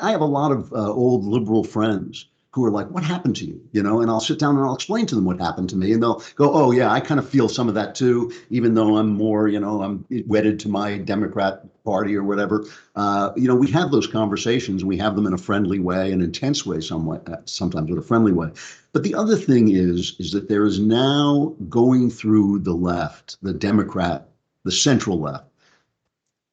I have a lot of old liberal friends who are like, "What happened to you?" And I'll sit down and I'll explain to them what happened to me, and they'll go, "Oh yeah, I kind of feel some of that too, even though I'm more, I'm wedded to my Democrat Party or whatever." We have those conversations. We have them in a friendly way, an intense way, somewhat, sometimes with a friendly way. But the other thing is that there is now going through the left, the Democrat, the central left,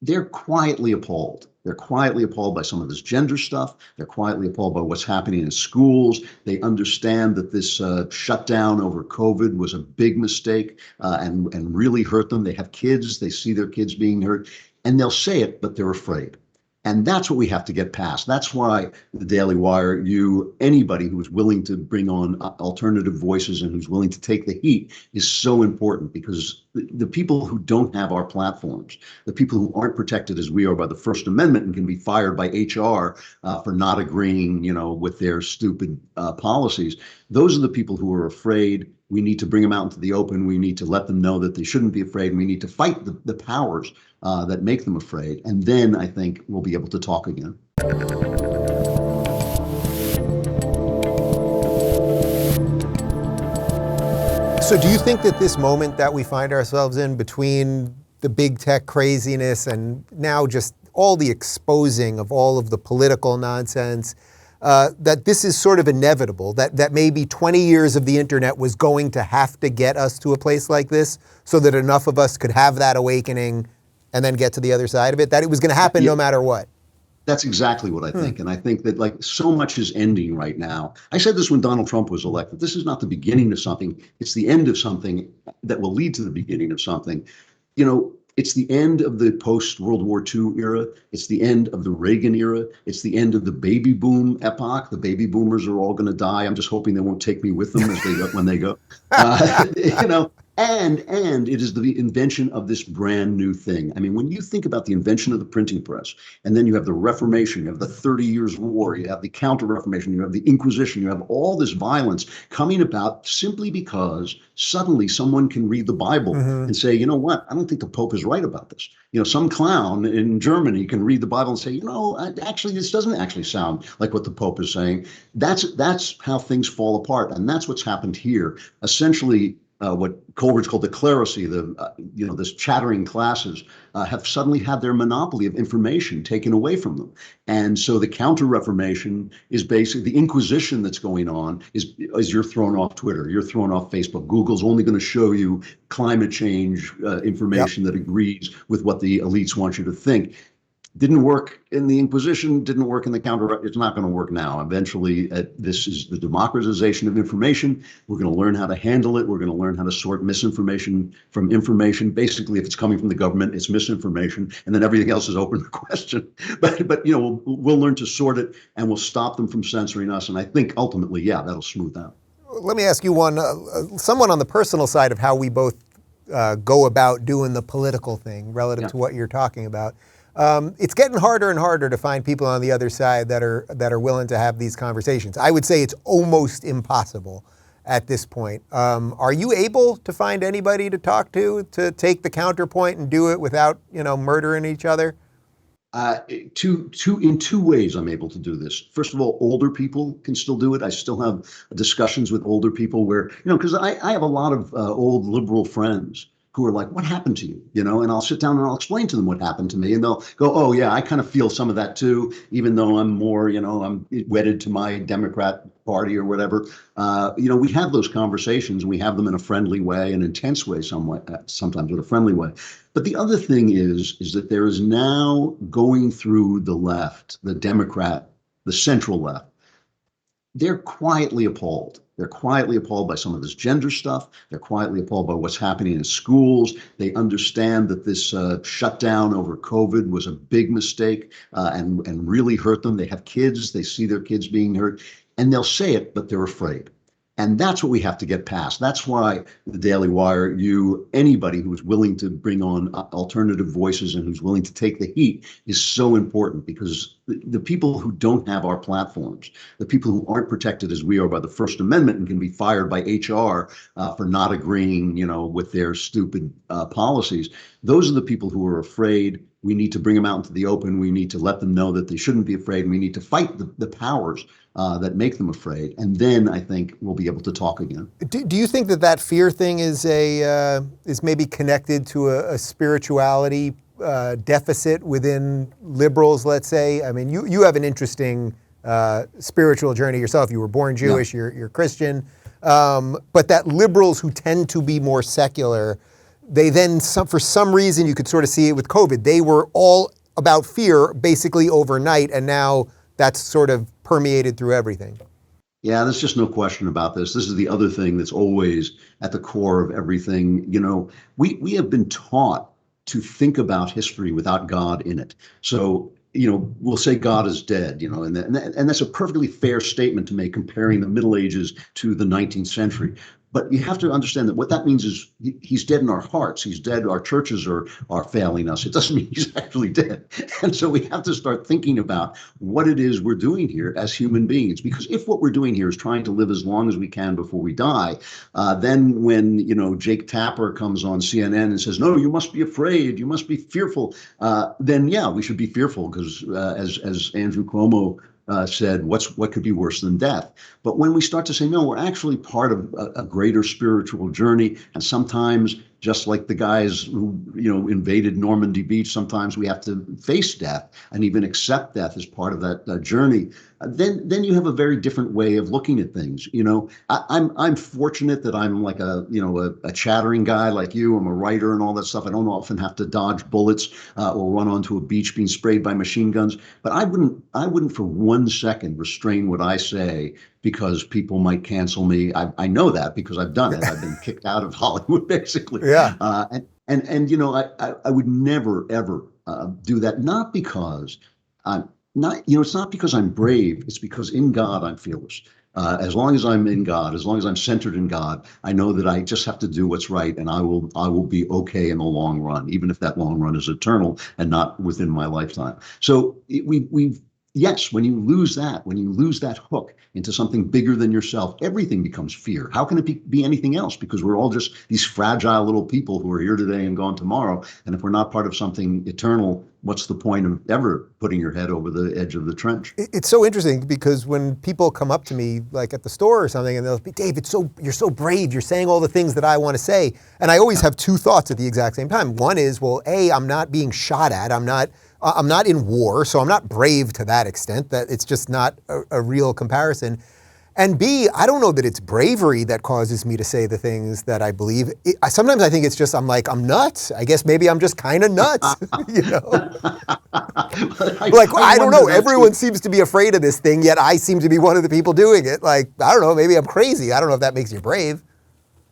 they're quietly appalled. They're quietly appalled by some of this gender stuff. They're quietly appalled by what's happening in schools. They understand that this shutdown over COVID was a big mistake and really hurt them. They have kids. They see their kids being hurt, and they'll say it, but they're afraid. And that's what we have to get past. That's why the Daily Wire, anybody who is willing to bring on alternative voices and who's willing to take the heat is so important, because the people who don't have our platforms, the people who aren't protected as we are by the First Amendment and can be fired by HR for not agreeing, with their stupid policies, those are the people who are afraid. We need to bring them out into the open. We need to let them know that they shouldn't be afraid. And we need to fight the powers that make them afraid. And then I think we'll be able to talk again. So do you think that this moment that we find ourselves in, between the big tech craziness and now just all the exposing of all of the political nonsense, that this is sort of inevitable, that maybe 20 years of the internet was going to have to get us to a place like this so that enough of us could have that awakening and then get to the other side of it, that it was going to happen no matter what? That's exactly what I think. And I think that so much is ending right now. I said this when Donald Trump was elected. This is not the beginning of something. It's the end of something that will lead to the beginning of something. It's the end of the post-World War II era. It's the end of the Reagan era. It's the end of the baby boom epoch. The baby boomers are all going to die. I'm just hoping they won't take me with them when they go. And it is the invention of this brand new thing. I mean, when you think about the invention of the printing press, and then you have the Reformation, you have the 30 Years' War, you have the counter-reformation, you have the Inquisition, you have all this violence coming about simply because suddenly someone can read the Bible and say, you know what, I don't think the Pope is right about this. Some clown in Germany can read the Bible and say, actually, this doesn't actually sound like what the Pope is saying. That's how things fall apart. And that's what's happened here. Essentially, what Coleridge called the clerisy, this chattering classes, have suddenly had their monopoly of information taken away from them. And so the counter-reformation is basically the Inquisition that's going on is you're thrown off Twitter, you're thrown off Facebook. Google's only going to show you climate change information that agrees with what the elites want you to think. Didn't work in the Inquisition, didn't work in the counter. It's not going to work now. Eventually, this is the democratization of information. We're going to learn how to handle it. We're going to learn how to sort misinformation from information. Basically, if it's coming from the government, it's misinformation, and then everything else is open to question. But we'll learn to sort it, and we'll stop them from censoring us. And I think ultimately, that'll smooth out. Let me ask you one, somewhat on the personal side of how we both go about doing the political thing relative to what you're talking about. It's getting harder and harder to find people on the other side that are willing to have these conversations. I would say it's almost impossible at this point. Are you able to find anybody to talk to take the counterpoint and do it without, murdering each other? In two ways I'm able to do this. First of all, older people can still do it. I still have discussions with older people where, because I have a lot of old liberal friends who are like, "What happened to you?" And I'll sit down and I'll explain to them what happened to me. And they'll go, "Oh yeah, I kind of feel some of that too, even though I'm more, I'm wedded to my Democrat Party or whatever." We have those conversations. We have them in a friendly way, an intense way, sometimes with a friendly way. But the other thing is that there is now going through the left, the Democrat, the central left, they're quietly appalled. They're quietly appalled by some of this gender stuff. They're quietly appalled by what's happening in schools. They understand that this shutdown over COVID was a big mistake and really hurt them. They have kids. They see their kids being hurt. And they'll say it, but they're afraid. And that's what we have to get past. That's why the Daily Wire, anybody who is willing to bring on alternative voices and who's willing to take the heat is so important, because the people who don't have our platforms, the people who aren't protected as we are by the First Amendment and can be fired by HR for not agreeing, with their stupid policies, those are the people who are afraid. We need to bring them out into the open. We need to let them know that they shouldn't be afraid. We need to fight the powers that make them afraid. And then I think we'll be able to talk again. Do you think that that fear thing is maybe connected to a spirituality deficit within liberals, let's say? I mean, you have an interesting spiritual journey yourself. You were born Jewish, yeah. You're Christian. But that liberals who tend to be more secular, they then, for some reason, you could sort of see it with COVID, they were all about fear basically overnight, and now that's sort of permeated through everything. Yeah, there's just no question about this. This is the other thing that's always at the core of everything. You know, we have been taught to think about history without God in it. So, you know, we'll say God is dead, you know, and that's a perfectly fair statement to make, comparing the Middle Ages to the 19th century. But you have to understand that what that means is he's dead in our hearts. He's dead. Our churches are failing us. It doesn't mean he's actually dead. And so we have to start thinking about what it is we're doing here as human beings. Because if what we're doing here is trying to live as long as we can before we die, then when, you know, Jake Tapper comes on CNN and says, no, you must be afraid, you must be fearful, then yeah, we should be fearful because as Andrew Cuomo said, what could be worse than death? But when we start to say, no, we're actually part of a greater spiritual journey, and sometimes, just like the guys who, you know, invaded Normandy Beach, sometimes we have to face death and even accept death as part of that journey. Then you have a very different way of looking at things. You know, I'm fortunate that I'm like a chattering guy like you. I'm a writer and all that stuff. I don't often have to dodge bullets or run onto a beach being sprayed by machine guns. But I wouldn't for 1 second restrain what I say because people might cancel me. I know that because I've done it. I've been kicked out of Hollywood, basically. Yeah. And you know, I would never ever do that. Not because I'm not, you know, it's not because I'm brave. It's because in God I'm fearless. As long as I'm in God, as long as I'm centered in God, I know that I just have to do what's right, and I will be okay in the long run, even if that long run is eternal and not within my lifetime. So yes, when you lose that hook into something bigger than yourself, everything becomes fear. How can it be anything else? Because we're all just these fragile little people who are here today and gone tomorrow. And if we're not part of something eternal, what's the point of ever putting your head over the edge of the trench? It's so interesting because when people come up to me, like at the store or something, and they'll be, Dave, you're so brave. You're saying all the things that I want to say. And I always have two thoughts at the exact same time. One is, well, A, I'm not being shot at. I'm not in war, so I'm not brave to that extent. That it's just not a real comparison. And B, I don't know that it's bravery that causes me to say the things that I believe. Sometimes I think it's just I'm nuts. I guess maybe I'm just kind of nuts, you know? I don't know. Everyone seems to be afraid of this thing, yet I seem to be one of the people doing it. Like, I don't know, maybe I'm crazy. I don't know if that makes you brave.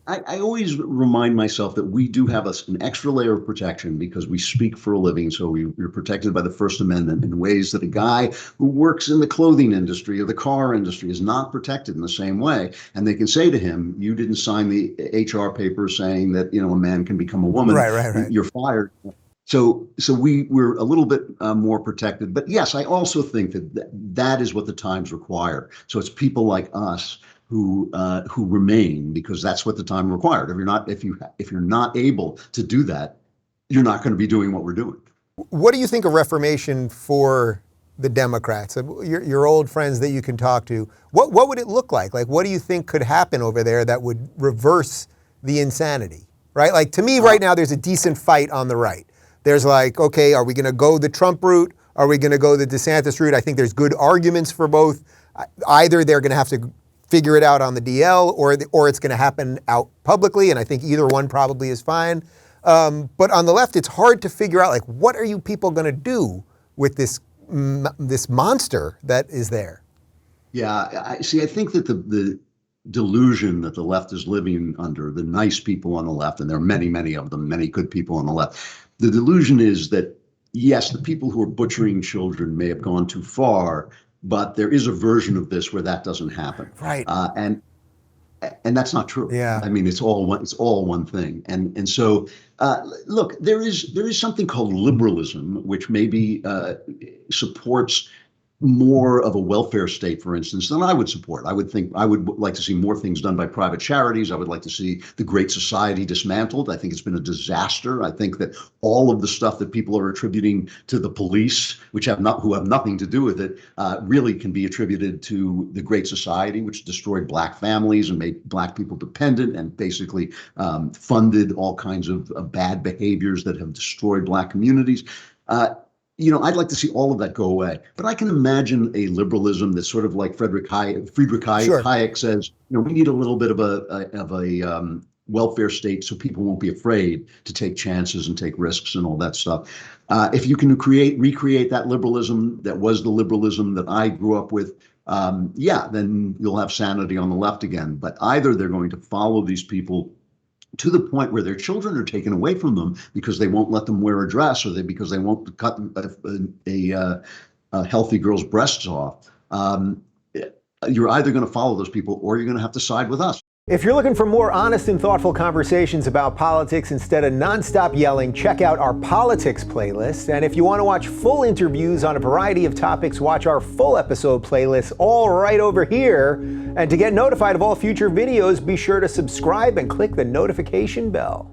I always remind myself that we do have an extra layer of protection because we speak for a living. So we're protected by the First Amendment in ways that a guy who works in the clothing industry or the car industry is not protected in the same way. And they can say to him, you didn't sign the HR paper saying that, you know, a man can become a woman. Right. You're fired. So we're a little bit more protected. But yes, I also think that is what the times require. So it's people like us who remain, because that's what the time required. If you're not able to do that, you're not going to be doing what we're doing. What do you think a reformation for the Democrats, your old friends that you can talk to, what would it look like? Like, what do you think could happen over there that would reverse the insanity, right? Like, to me right now, there's a decent fight on the right. There's like, okay, are we going to go the Trump route? Are we going to go the DeSantis route? I think there's good arguments for both. Either they're going to have to figure it out on the DL, or it's going to happen out publicly, and I think either one probably is fine. But on the left, it's hard to figure out, like, what are you people going to do with this monster that is there? Yeah, I think that the delusion that the left is living under, the nice people on the left, and there are many, many of them, many good people on the left, the delusion is that, yes, the people who are butchering children may have gone too far, but there is a version of this where that doesn't happen. Right. And that's not true. Yeah. I mean, it's all one thing. And so, look, there is something called liberalism, which maybe supports more of a welfare state, for instance, than I would support. I would like to see more things done by private charities. I would like to see the Great Society dismantled. I think it's been a disaster. I think that all of the stuff that people are attributing to the police, who have nothing to do with it, really can be attributed to the Great Society, which destroyed black families and made black people dependent and basically funded all kinds of bad behaviors that have destroyed black communities. I'd like to see all of that go away, but I can imagine a liberalism that's sort of like Friedrich Hayek says, we need a little bit of a welfare state so people won't be afraid to take chances and take risks and all that stuff. If you can recreate that liberalism that was the liberalism that I grew up with, then you'll have sanity on the left again. But either they're going to follow these people to the point where their children are taken away from them because they won't let them wear a dress, or because they won't cut a healthy girl's breasts off. You're either going to follow those people or you're going to have to side with us. If you're looking for more honest and thoughtful conversations about politics instead of nonstop yelling, check out our politics playlist. And if you want to watch full interviews on a variety of topics, watch our full episode playlist all right over here. And to get notified of all future videos, be sure to subscribe and click the notification bell.